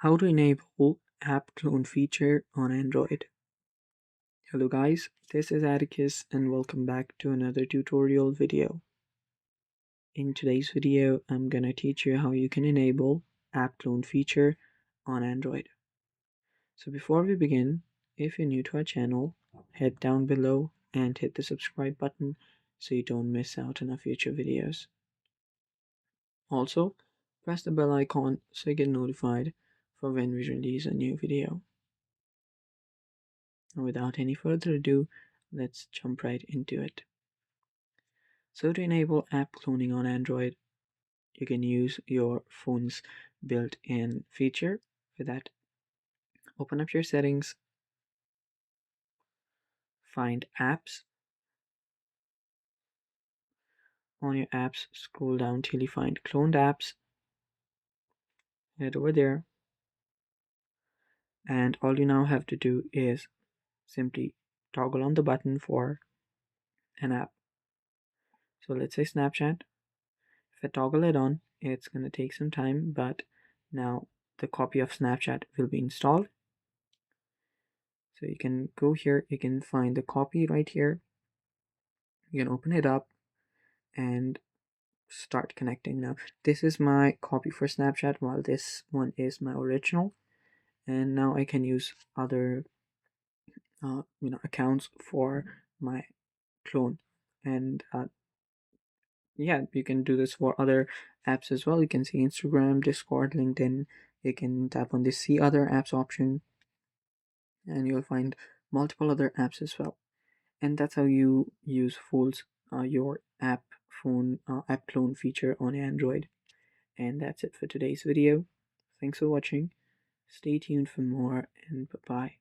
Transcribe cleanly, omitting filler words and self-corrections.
How to enable app clone feature on Android. Hello guys, this is Atticus and welcome back to another tutorial video. In today's video, I'm gonna teach you how you can enable app clone feature on Android. So before we begin, if you're new to our channel, head down below and hit the subscribe button so you don't miss out on our future videos. Also, press the bell icon so you get notified for when we release a new video. Without any further ado, let's jump right into it. So to enable app cloning on Android, you can use your phone's built-in feature. For that, open up your settings, find apps. On your apps, scroll down till you find cloned apps. Head over there. And all you now have to do is simply toggle on the button for an app. So let's say Snapchat. If I toggle it on, it's going to take some time, but now the copy of Snapchat will be installed. So you can go here, you can find the copy right here. You can open it up and start connecting. Now this is my copy for Snapchat, while this one is my original. And now I can use other accounts for my clone. And yeah, you can do this for other apps as well. You can see Instagram, Discord, LinkedIn. You can tap on the see other apps option and you'll find multiple other apps as well. And that's how you use your app clone feature on Android. And that's it for today's video. Thanks for watching. Stay tuned for more, and bye bye.